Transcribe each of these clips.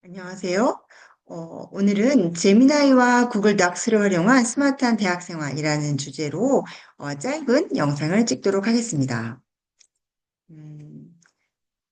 안녕하세요. 오늘은 제미나이와 구글 닥스를 활용한 스마트한 대학생활이라는 주제로 짧은 영상을 찍도록 하겠습니다. 음,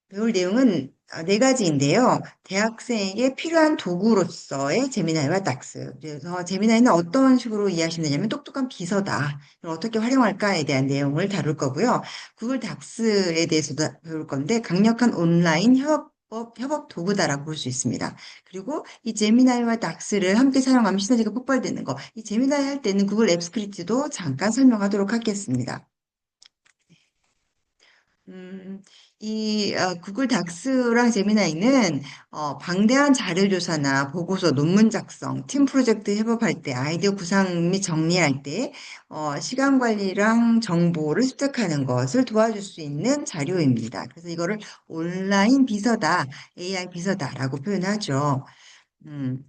배울 내용은 네 가지인데요. 대학생에게 필요한 도구로서의 제미나이와 닥스. 그래서 제미나이는 어떤 식으로 이해하시면 되냐면 똑똑한 비서다. 이걸 어떻게 활용할까에 대한 내용을 다룰 거고요. 구글 닥스에 대해서도 배울 건데 강력한 온라인 협업 도구다라고 볼 수 있습니다. 그리고 이 제미나이와 닥스를 함께 사용하면 시너지가 폭발되는 거. 이 제미나이 할 때는 구글 앱 스크립트도 잠깐 설명하도록 하겠습니다. 음, 구글 닥스랑 제미나이는 방대한 자료 조사나 보고서 논문 작성, 팀 프로젝트 협업할 때, 아이디어 구상 및 정리할 때, 시간 관리랑 정보를 습득하는 것을 도와줄 수 있는 자료입니다. 그래서 이거를 온라인 비서다, AI 비서다라고 표현하죠. 음,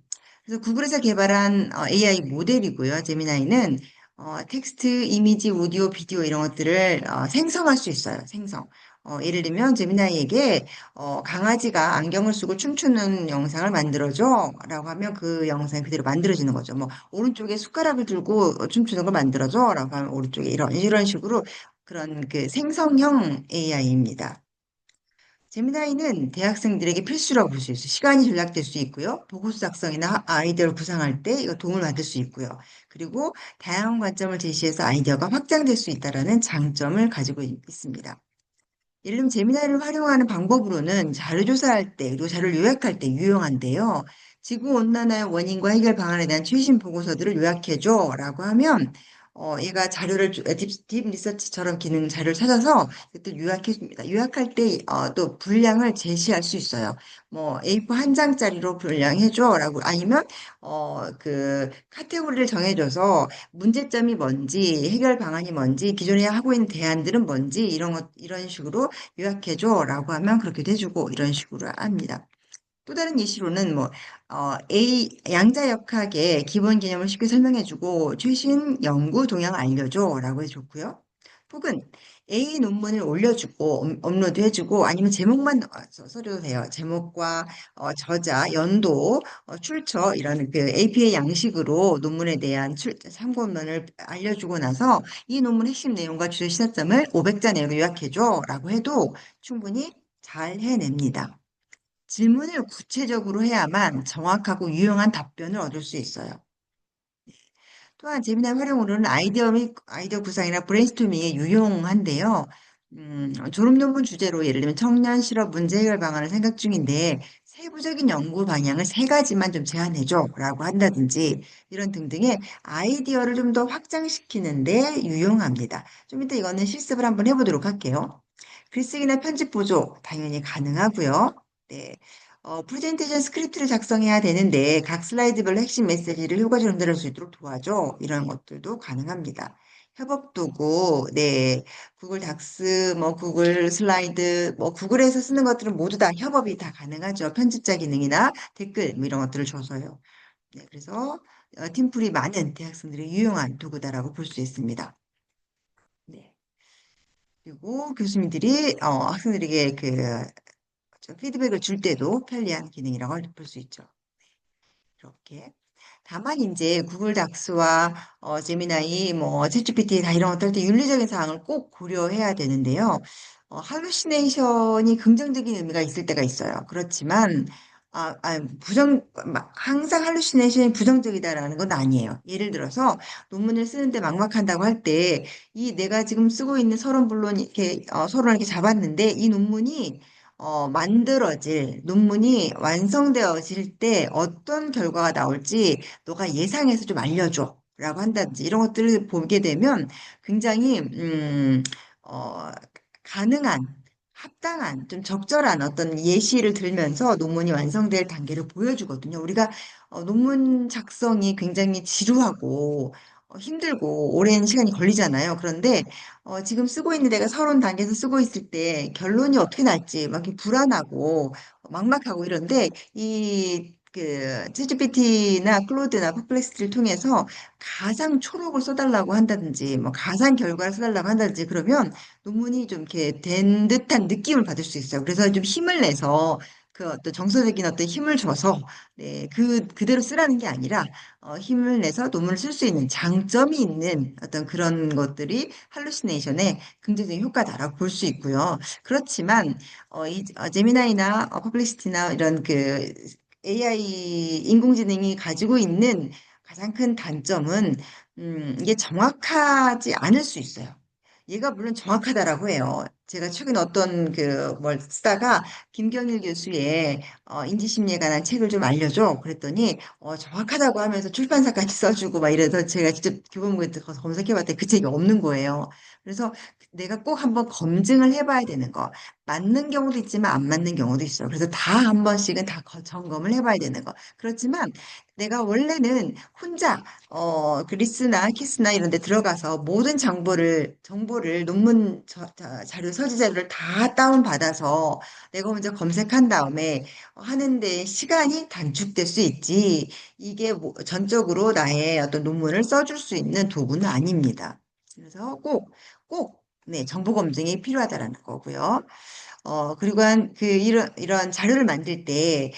그래서 구글에서 개발한 AI 모델이고요. 제미나이는 텍스트, 이미지, 오디오, 비디오 이런 것들을 생성할 수 있어요. 생성. 예를 들면 제미나이에게 강아지가 안경을 쓰고 춤추는 영상을 만들어줘 라고 하면 그 영상이 그대로 만들어지는 거죠. 뭐 오른쪽에 숟가락을 들고 춤추는 걸 만들어줘 라고 하면 오른쪽에 이런 식으로 그런 그 생성형 AI입니다. 제미나이는 대학생들에게 필수라고 볼 수 있어요. 시간이 절약될 수 있고요. 보고서 작성이나 아이디어를 구상할 때 이거 도움을 받을 수 있고요. 그리고 다양한 관점을 제시해서 아이디어가 확장될 수 있다는 장점을 가지고 있습니다. 예를 들면 제미나이를 활용하는 방법으로는 자료 조사할 때, 그리고 자료를 요약할 때 유용한데요. 지구온난화의 원인과 해결 방안에 대한 최신 보고서들을 요약해줘 라고 하면 얘가 딥 리서치처럼 기능 자료를 찾아서 그때 요약해줍니다. 요약할 때 또 분량을 제시할 수 있어요. 뭐 A4 한 장짜리로 분량해줘 라고 아니면 그 카테고리를 정해줘서 문제점이 뭔지, 해결 방안이 뭔지, 기존에 하고 있는 대안들은 뭔지, 이런 식으로 요약해줘라고 하면 그렇게 돼주고, 이런 식으로 합니다. 또 다른 예시로는 양자역학의 기본 개념을 쉽게 설명해주고, 최신 연구 동향을 알려줘라고 해줬고요. 혹은 A 논문을 올려주고, 업로드해주고, 아니면 제목만 써도 돼요. 제목과 저자, 연도, 출처, 이런 그 APA 양식으로 논문에 대한 참고문을 알려주고 나서 이 논문 핵심 내용과 주요 시사점을 500자 내로 요약해줘라고 해도 충분히 잘 해냅니다. 질문을 구체적으로 해야만 정확하고 유용한 답변을 얻을 수 있어요. 또한 재미난 활용으로는 아이디어 구상이나 브레인스토밍에 유용한데요. 졸업 논문 주제로 예를 들면 청년 실업 문제 해결 방안을 생각 중인데 세부적인 연구 방향을 세 가지만 좀 제안해줘라고 한다든지 이런 등등의 아이디어를 좀 더 확장시키는데 유용합니다. 좀 이따 이거는 실습을 한번 해보도록 할게요. 글쓰기나 편집 보조 당연히 가능하고요. 네. 프레젠테이션 스크립트를 작성해야 되는데 각 슬라이드별로 핵심 메시지를 효과적으로 전달할 수 있도록 도와줘. 이런 것들도 가능합니다. 협업 도구, 네. 구글 닥스, 뭐 구글 슬라이드, 뭐 구글에서 쓰는 것들은 모두 다 협업이 다 가능하죠. 편집자 기능이나 댓글 뭐 이런 것들을 줘서요. 네, 그래서 팀플이 많은 대학생들이 유용한 도구다라고 볼 수 있습니다. 네. 그리고 교수님들이 학생들에게 피드백을 줄 때도 편리한 기능이라고 볼 수 있죠. 이렇게. 다만 이제 구글 닥스와 제미나이, 뭐 챗GPT 다 이런 것들 때 윤리적인 사항을 꼭 고려해야 되는데요. 할루시네이션이 긍정적인 의미가 있을 때가 있어요. 그렇지만 항상 할루시네이션이 부정적이다라는 건 아니에요. 예를 들어서 논문을 쓰는데 막막한다고 할 때 이 내가 지금 쓰고 있는 서론본론 이렇게 서론을 이렇게 잡았는데 이 논문이 논문이 완성되어질 때 어떤 결과가 나올지 너가 예상해서 좀 알려줘. 라고 한다든지 이런 것들을 보게 되면 굉장히 어, 가능한 합당한 좀 적절한 어떤 예시를 들면서 논문이 완성될 단계를 보여주거든요. 우리가 논문 작성이 굉장히 지루하고 힘들고 오랜 시간이 걸리잖아요. 그런데 지금 쓰고 있는 내가 서론 단계에서 쓰고 있을 때 결론이 어떻게 날지 막 이렇게 불안하고 막막하고 이런데 챗GPT나 클로드나 퍼플렉스티를 통해서 가상 초록을 써달라고 한다든지 뭐 가상 결과를 써달라고 한다든지 그러면 논문이 좀 이렇게 된 듯한 느낌을 받을 수 있어요. 그래서 좀 힘을 내서 그 어떤 정서적인 어떤 힘을 줘서 네, 그대로 쓰라는 게 아니라 힘을 내서 논문을 쓸 수 있는 장점이 있는 어떤 그런 것들이 할루시네이션의 긍정적인 효과다라고 볼 수 있고요. 그렇지만 제미나이나 퍼플리시티나 이런 그 AI 인공지능이 가지고 있는 가장 큰 단점은 이게 정확하지 않을 수 있어요. 얘가 물론 정확하다라고 해요. 제가 최근 어떤 그 뭘 쓰다가 김경일 교수의 인지심리에 관한 책을 좀 알려줘. 그랬더니 정확하다고 하면서 출판사까지 써주고 막 이래서 제가 직접 교보문고에 가서 검색해봤더니 그 책이 없는 거예요. 그래서 내가 꼭 한번 검증을 해봐야 되는 거. 맞는 경우도 있지만 안 맞는 경우도 있어요. 그래서 다 한 번씩은 다 점검을 해봐야 되는 거. 그렇지만 내가 원래는 혼자 그 리스나 키스나 이런 데 들어가서 모든 정보를 논문 자료, 서지 자료를 다 다운받아서 내가 먼저 검색한 다음에 하는데 시간이 단축될 수 있지. 이게 전적으로 나의 어떤 논문을 써줄 수 있는 도구는 아닙니다. 그래서 네, 정보 검증이 필요하다라는 거고요. 그리고 이런 자료를 만들 때,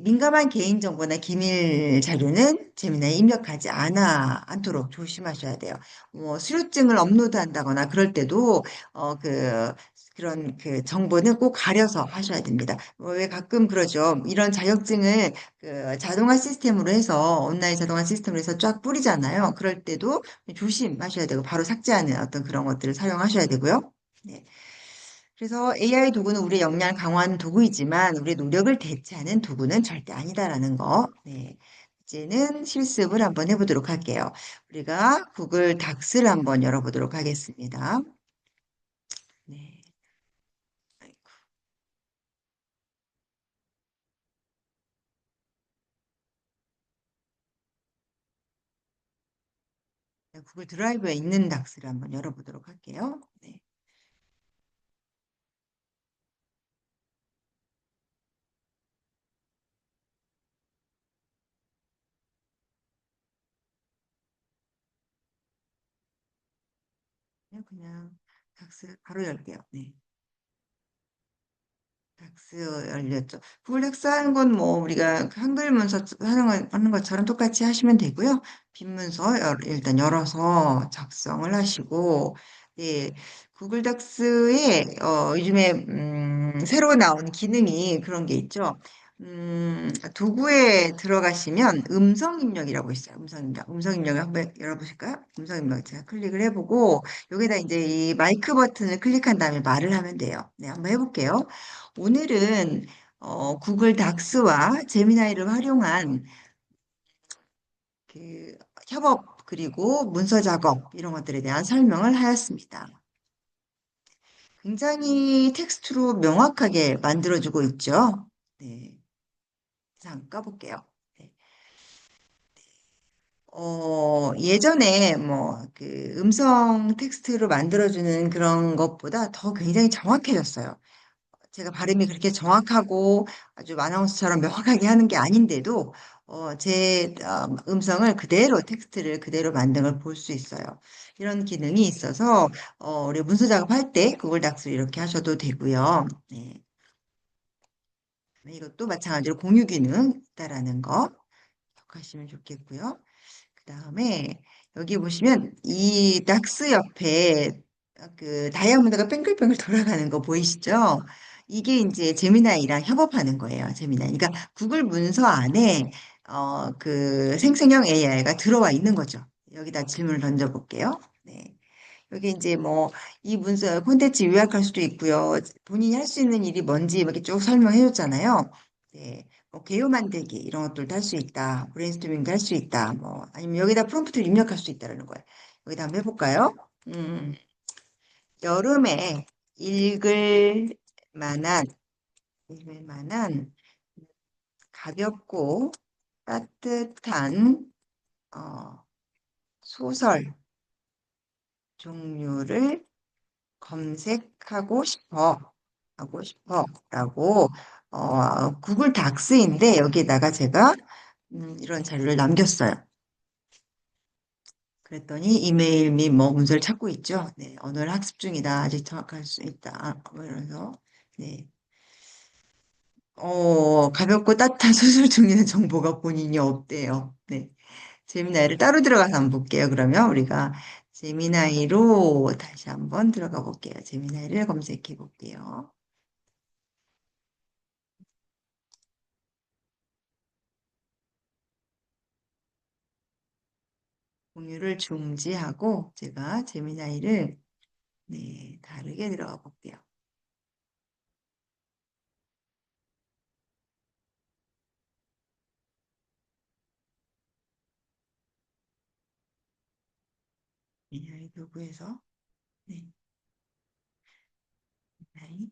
민감한 개인정보나 기밀 자료는 재미나에 입력하지 않도록 조심하셔야 돼요. 수료증을 업로드한다거나 그럴 때도, 그런 그 정보는 꼭 가려서 하셔야 됩니다. 왜 가끔 그러죠. 이런 자격증을 그 자동화 시스템으로 해서, 온라인 자동화 시스템으로 해서 쫙 뿌리잖아요. 그럴 때도 조심하셔야 되고, 바로 삭제하는 어떤 그런 것들을 사용하셔야 되고요. 네. 그래서 AI 도구는 우리의 역량을 강화하는 도구이지만 우리의 노력을 대체하는 도구는 절대 아니다라는 거. 네. 이제는 실습을 한번 해보도록 할게요. 우리가 구글 닥스를 한번 열어보도록 하겠습니다. 네. 아이고. 네, 구글 드라이브에 있는 닥스를 한번 열어보도록 할게요. 네. 그냥 닥스 바로 열게요. 네. 닥스 열렸죠. 구글 닥스 하는 건 뭐 우리가 한글 문서 하는 것처럼 똑같이 하시면 되고요. 빈 문서 일단 열어서 작성을 하시고, 네, 구글 닥스에 요즘에 새로 나온 기능이 그런 게 있죠. 도구에 들어가시면 음성 입력이라고 있어요. 음성 입력. 음성 입력을 한번 열어보실까요? 음성 입력 제가 클릭을 해보고 여기다 이제 이 마이크 버튼을 클릭한 다음에 말을 하면 돼요. 네, 한번 해볼게요. 오늘은 구글 닥스와 제미나이를 활용한 그 협업 그리고 문서 작업 이런 것들에 대한 설명을 하였습니다. 굉장히 텍스트로 명확하게 만들어주고 있죠. 네, 잠깐 까볼게요. 네. 예전에 뭐 그 음성 텍스트로 만들어주는 그런 것보다 더 굉장히 정확해졌어요. 제가 발음이 그렇게 정확하고 아주 아나운서처럼 명확하게 하는 게 아닌데도 제 음성을 그대로 텍스트를 그대로 만든 걸 볼 수 있어요. 이런 기능이 있어서 우리 문서 작업할 때 구글 닥스를 이렇게 하셔도 되고요. 네. 이것도 마찬가지로 공유 기능 있다라는 거 기억하시면 좋겠고요. 그 다음에 여기 보시면 이 닥스 옆에 그 다이아몬드가 뱅글뱅글 돌아가는 거 보이시죠? 이게 이제 제미나이랑 협업하는 거예요. 제미나이. 그러니까 구글 문서 안에 그 생성형 AI가 들어와 있는 거죠. 여기다 질문을 던져볼게요. 네. 여기 이제 뭐 이 문서 콘텐츠 요약할 수도 있고요. 본인이 할 수 있는 일이 뭔지 이렇게 쭉 설명해 줬잖아요. 네. 뭐 개요 만들기 이런 것들도 할 수 있다. 브레인스토밍도 할 수 있다. 뭐 아니면 여기다 프롬프트를 입력할 수 있다라는 거예요. 여기다 한번 해볼까요? 음, 여름에 읽을 만한 읽을 만한 가볍고 따뜻한 어, 소설 종류를 검색하고 싶어라고 구글 닥스인데 여기다가 제가 이런 자료를 남겼어요. 그랬더니 이메일 및 뭐 문서를 찾고 있죠. 네, 언어를 학습 중이다. 아직 정확할 수 있다. 뭐 이러면서 네, 가볍고 따뜻한 수술 중이라는 정보가 본인이 없대요. 네. 제미나이를 따로 들어가서 한번 볼게요. 그러면 우리가 제미나이로 다시 한번 들어가 볼게요. 제미나이를 검색해 볼게요. 공유를 중지하고 제가 제미나이를 네, 다르게 들어가 볼게요. 제미나이 도구에서 네, 제미나이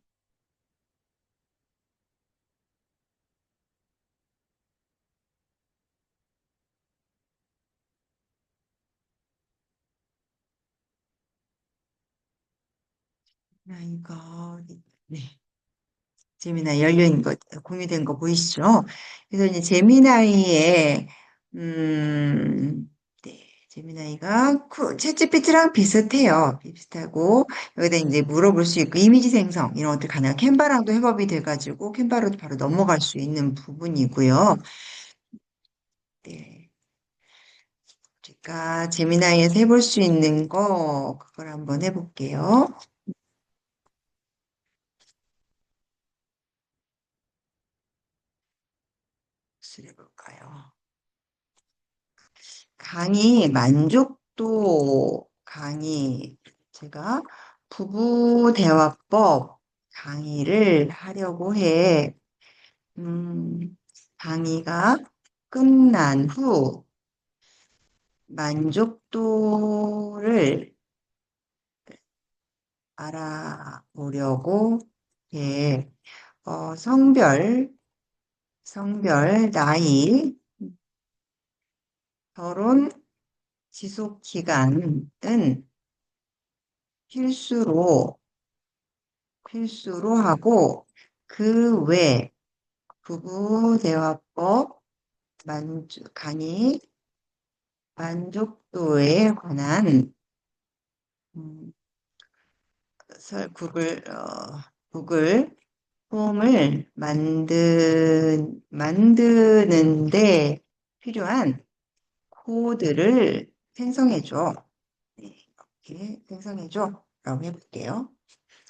제미나이가 네, 제미나이 열려 있는 거 공유된 거 보이시죠? 그래서 이제 제미나이에 네, 제미나이가 챗GPT랑 비슷해요. 비슷하고 여기다 이제 물어볼 수 있고 이미지 생성 이런 것들 가능. 캔바랑도 협업이 돼가지고 캔바로 바로 넘어갈 수 있는 부분이고요. 네, 제가 제미나이에서 해볼 수 있는 거 그걸 한번 해볼게요. 무엇을 해볼까요? 강의 만족도 강의 제가 부부 대화법 강의를 하려고 해. 강의가 끝난 후 만족도를 알아보려고 해. 성별, 나이, 결혼 지속 기간은 필수로, 필수로 하고, 그 외 부부 대화법 강의 만족도에 관한 음, 구글 폼을 만드는데 필요한 코드를 생성해줘. 네, 이렇게 생성해줘. 라고 해볼게요.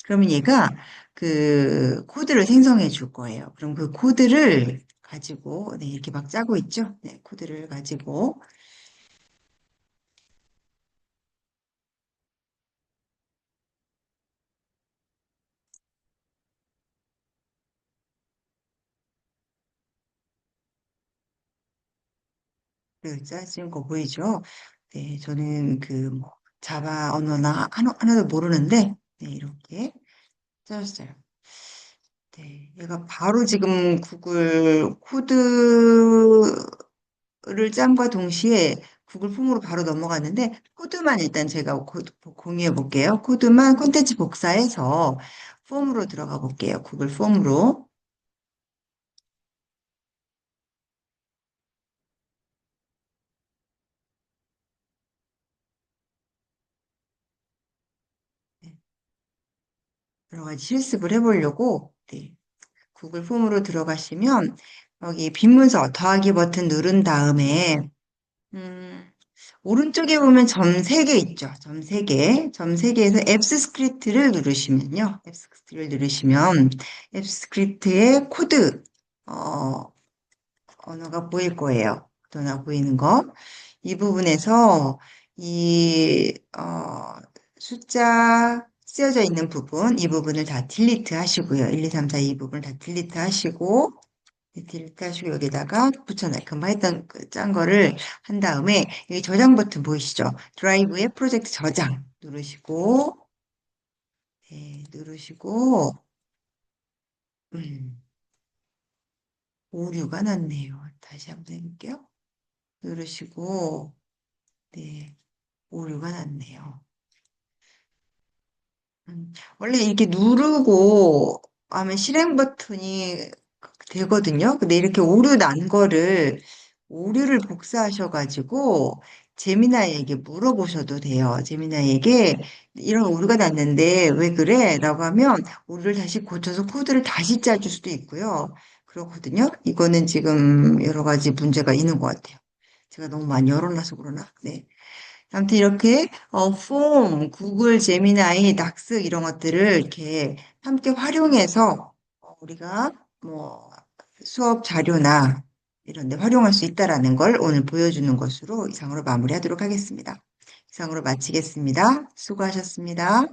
그러면 얘가 그 코드를 생성해 줄 거예요. 그럼 그 코드를 가지고, 네, 이렇게 막 짜고 있죠? 네, 코드를 가지고, 그 짜진 거 보이죠? 네, 저는 그 뭐, 자바 언어나 하나도 모르는데, 네, 이렇게 짜줬어요. 네, 얘가 바로 지금 구글 코드를 짬과 동시에 구글 폼으로 바로 넘어갔는데 코드만 일단 제가 공유해 볼게요. 코드만 콘텐츠 복사해서 폼으로 들어가 볼게요. 구글 폼으로. 네, 여러 가지 실습을 해보려고 네, 구글 폼으로 들어가시면 여기 빈 문서 더하기 버튼 누른 다음에 음, 오른쪽에 보면 점 3개 있죠. 점 3개. 점 3개에서 앱스 스크립트를 누르시면요. 앱스 스크립트를 누르시면 앱스 스크립트의 코드 어, 언어가 보일 거예요. 언어가 보이는 거. 이 부분에서 이 숫자 쓰여져 있는 부분, 이 부분을 다 딜리트 하시고요. 1, 2, 3, 4, 이 부분을 다 딜리트 하시고 딜리트 하시고 여기다가 붙여놔요. 금방 했던 그짠 거를 한 다음에 여기 저장 버튼 보이시죠? 드라이브에 프로젝트 저장 누르시고 네, 누르시고 음, 오류가 났네요. 다시 한번 해볼게요. 누르시고 네, 오류가 났네요. 원래 이렇게 누르고 하면 실행 버튼이 되거든요. 근데 이렇게 오류 난 거를 오류를 복사하셔가지고 제미나이에게 물어보셔도 돼요. 제미나이에게 이런 오류가 났는데 왜 그래? 라고 하면 오류를 다시 고쳐서 코드를 다시 짜줄 수도 있고요. 그렇거든요. 이거는 지금 여러 가지 문제가 있는 것 같아요. 제가 너무 많이 열어놔서 그러나. 네. 아무튼 이렇게 폼, 구글, 제미나이, 닥스 이런 것들을 이렇게 함께 활용해서 우리가 뭐 수업 자료나 이런 데 활용할 수 있다라는 걸 오늘 보여주는 것으로 이상으로 마무리하도록 하겠습니다. 이상으로 마치겠습니다. 수고하셨습니다.